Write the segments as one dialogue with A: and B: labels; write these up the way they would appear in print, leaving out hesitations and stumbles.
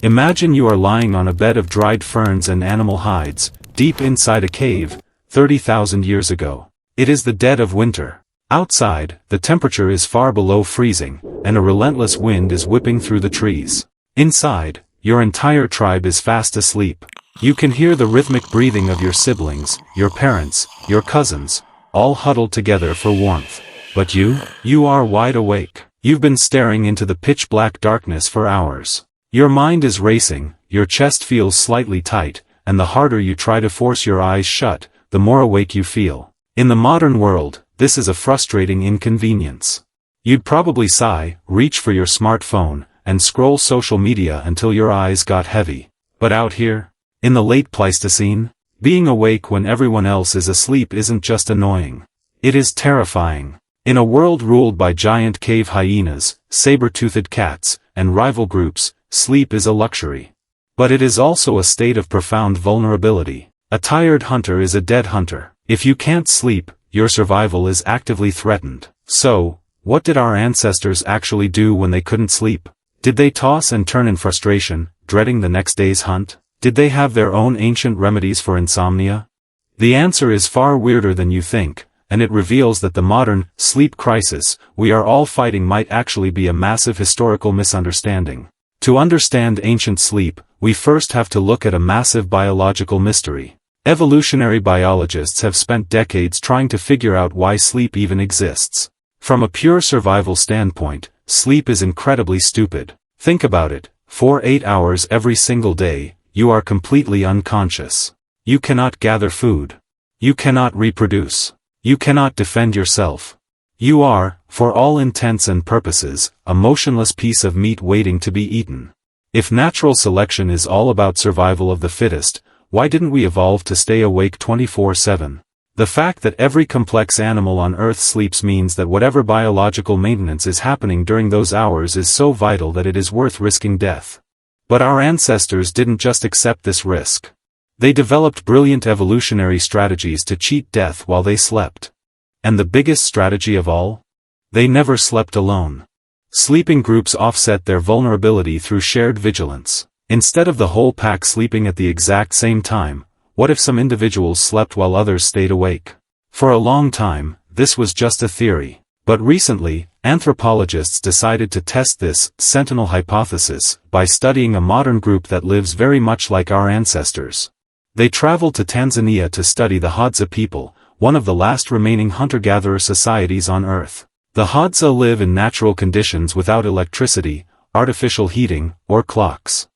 A: Imagine you are lying on a bed of dried ferns and animal hides, deep inside a cave, 30,000 years ago. It is the dead of winter. Outside, the temperature is far below freezing, and a relentless wind is whipping through the trees. Inside, your entire tribe is fast asleep. You can hear the rhythmic breathing of your siblings, your parents, your cousins, all huddled together for warmth. But you are wide awake. You've been staring into the pitch-black darkness for hours. Your mind is racing, your chest feels slightly tight, and the harder you try to force your eyes shut, the more awake you feel. In the modern world, this is a frustrating inconvenience. You'd probably sigh, reach for your smartphone, and scroll social media until your eyes got heavy. But out here, in the late Pleistocene, being awake when everyone else is asleep isn't just annoying. It is terrifying. In a world ruled by giant cave hyenas, saber-toothed cats, and rival groups, sleep is a luxury. But it is also a state of profound vulnerability. A tired hunter is a dead hunter. If you can't sleep, your survival is actively threatened. So, what did our ancestors actually do when they couldn't sleep? Did they toss and turn in frustration, dreading the next day's hunt? Did they have their own ancient remedies for insomnia? The answer is far weirder than you think, and it reveals that the modern sleep crisis we are all fighting might actually be a massive historical misunderstanding. To understand ancient sleep, we first have to look at a massive biological mystery. Evolutionary biologists have spent decades trying to figure out why sleep even exists. From a pure survival standpoint, sleep is incredibly stupid. Think about it, for 8 hours every single day, you are completely unconscious. You cannot gather food. You cannot reproduce. You cannot defend yourself. You are, for all intents and purposes, a motionless piece of meat waiting to be eaten. If natural selection is all about survival of the fittest, why didn't we evolve to stay awake 24/7? The fact that every complex animal on Earth sleeps means that whatever biological maintenance is happening during those hours is so vital that it is worth risking death. But our ancestors didn't just accept this risk. They developed brilliant evolutionary strategies to cheat death while they slept. And the biggest strategy of all? They never slept alone. Sleeping groups offset their vulnerability through shared vigilance. Instead of the whole pack sleeping at the exact same time, what if some individuals slept while others stayed awake? For a long time, this was just a theory. But recently, anthropologists decided to test this sentinel hypothesis by studying a modern group that lives very much like our ancestors. They traveled to Tanzania to study the Hadza people, one of the last remaining hunter-gatherer societies on Earth. The Hadza live in natural conditions without electricity, artificial heating, or clocks.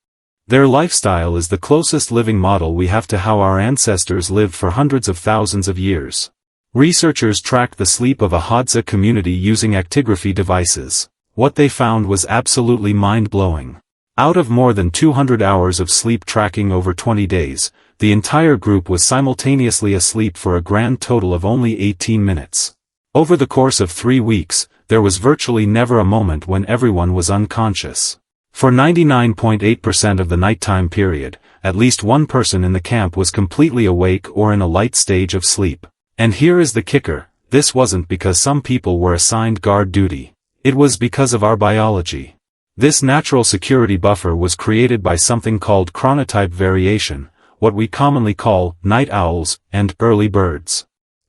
A: Their lifestyle is the closest living model we have to how our ancestors lived for hundreds of thousands of years. Researchers tracked the sleep of a Hadza community using actigraphy devices. What they found was absolutely mind-blowing. Out of more than 200 hours of sleep tracking over 20 days, the entire group was simultaneously asleep for a grand total of only 18 minutes. Over the course of 3 weeks, there was virtually never a moment when everyone was unconscious. For 99.8% of the nighttime period, at least one person in the camp was completely awake or in a light stage of sleep. And here is the kicker, this wasn't because some people were assigned guard duty. It was because of our biology. This natural security buffer was created by something called chronotype variation, what we commonly call night owls and early birds.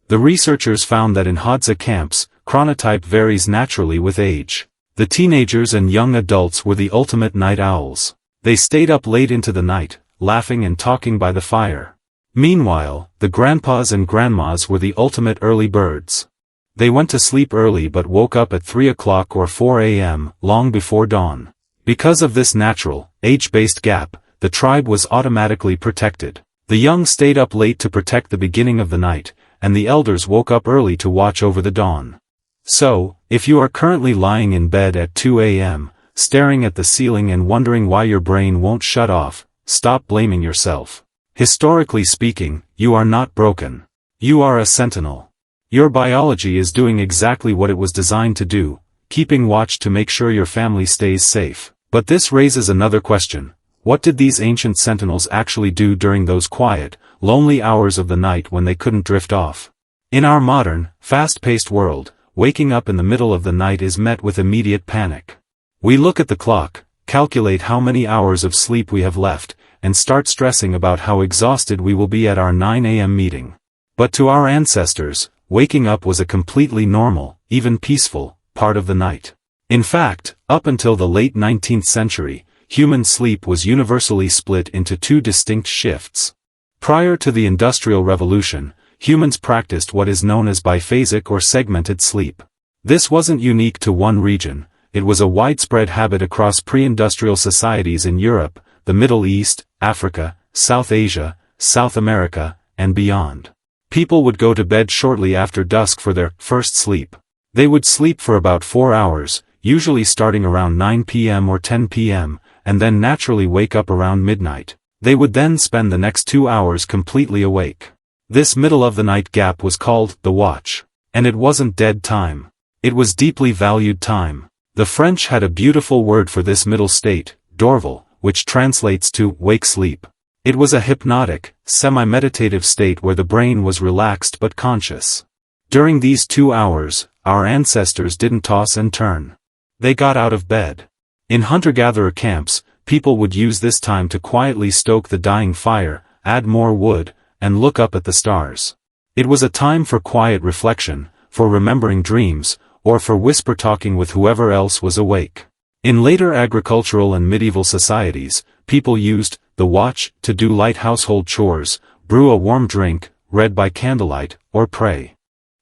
A: The researchers found that in Hadza camps, chronotype varies naturally with age. The teenagers and young adults were the ultimate night owls. They stayed up late into the night, laughing and talking by the fire. Meanwhile, the grandpas and grandmas were the ultimate early birds. They went to sleep early but woke up at 3 o'clock or 4 a.m., long before dawn. Because of this natural, age-based gap, the tribe was automatically protected. The young stayed up late to protect the beginning of the night, and the elders woke up early to watch over the dawn. So, if you are currently lying in bed at 2 a.m., staring at the ceiling and wondering why your brain won't shut off, stop blaming yourself. Historically speaking, you are not broken. You are a sentinel. Your biology is doing exactly what it was designed to do, keeping watch to make sure your family stays safe. But this raises another question. What did these ancient sentinels actually do during those quiet, lonely hours of the night when they couldn't drift off? In our modern, fast-paced world, waking up in the middle of the night is met with immediate panic. We look at the clock, calculate how many hours of sleep we have left, and start stressing about how exhausted we will be at our 9 a.m. meeting. But to our ancestors, waking up was a completely normal, even peaceful, part of the night. In fact, up until the late 19th century, human sleep was universally split into two distinct shifts. Prior to the Industrial Revolution, humans practiced what is known as biphasic or segmented sleep. This wasn't unique to one region, it was a widespread habit across pre-industrial societies in Europe, the Middle East, Africa, South Asia, South America, and beyond. People would go to bed shortly after dusk for their first sleep. They would sleep for about 4 hours, usually starting around 9 p.m. or 10 p.m., and then naturally wake up around midnight. They would then spend the next 2 hours completely awake. This middle-of-the-night gap was called the watch. And it wasn't dead time. It was deeply valued time. The French had a beautiful word for this middle state, dorveille, which translates to wake sleep. It was a hypnotic, semi-meditative state where the brain was relaxed but conscious. During these 2 hours, our ancestors didn't toss and turn. They got out of bed. In hunter-gatherer camps, people would use this time to quietly stoke the dying fire, add more wood, and look up at the stars. It was a time for quiet reflection, for remembering dreams, or for whisper-talking with whoever else was awake. In later agricultural and medieval societies, people used the watch to do light household chores, brew a warm drink, read by candlelight, or pray.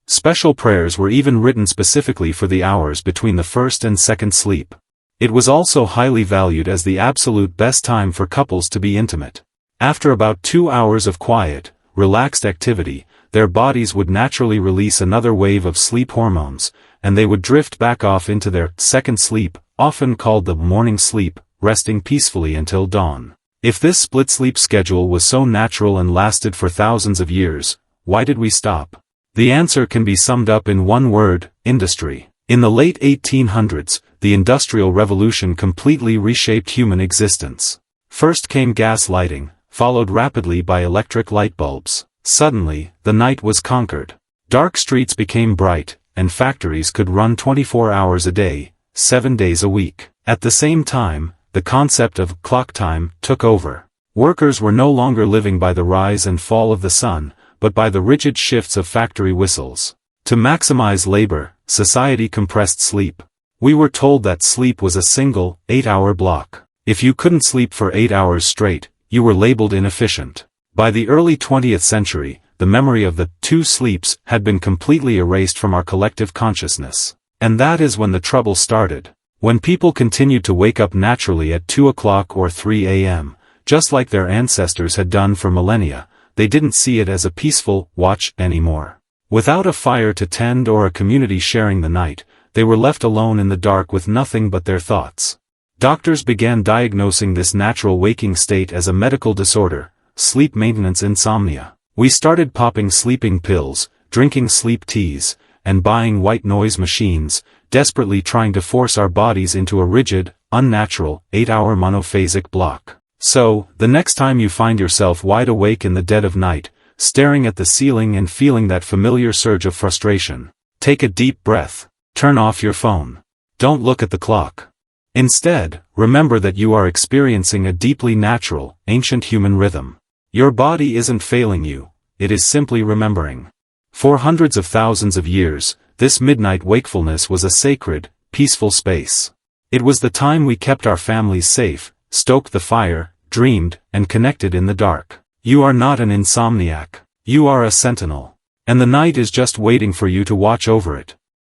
A: Special prayers were even written specifically for the hours between the first and second sleep. It was also highly valued as the absolute best time for couples to be intimate. After about 2 hours of quiet, relaxed activity, their bodies would naturally release another wave of sleep hormones, and they would drift back off into their second sleep, often called the morning sleep, resting peacefully until dawn. If this split sleep schedule was so natural and lasted for thousands of years, why did we stop? The answer can be summed up in one word: industry. In the late 1800s, the Industrial Revolution completely reshaped human existence. First came gas lighting, followed rapidly by electric light bulbs. Suddenly, the night was conquered. Dark streets became bright, and factories could run 24 hours a day, 7 days a week. At the same time, the concept of clock time took over. Workers were no longer living by the rise and fall of the sun, but by the rigid shifts of factory whistles. To maximize labor, society compressed sleep. We were told that sleep was a single, 8-hour block. If you couldn't sleep for 8 hours straight, you were labeled inefficient. By the early 20th century, the memory of the 2 sleeps had been completely erased from our collective consciousness. And that is when the trouble started. When people continued to wake up naturally at 2 o'clock or 3 a.m., just like their ancestors had done for millennia, they didn't see it as a peaceful watch anymore. Without a fire to tend or a community sharing the night, they were left alone in the dark with nothing but their thoughts. Doctors began diagnosing this natural waking state as a medical disorder, sleep maintenance insomnia. We started popping sleeping pills, drinking sleep teas, and buying white noise machines, desperately trying to force our bodies into a rigid, unnatural, 8-hour monophasic block. So, the next time you find yourself wide awake in the dead of night, staring at the ceiling and feeling that familiar surge of frustration, take a deep breath. Turn off your phone. Don't look at the clock. Instead, remember that you are experiencing a deeply natural, ancient human rhythm. Your body isn't failing you, it is simply remembering. For hundreds of thousands of years, this midnight wakefulness was a sacred, peaceful space. It was the time we kept our families safe, stoked the fire, dreamed, and connected in the dark. You are not an insomniac. You are a sentinel. And the night is just waiting for you to watch over it.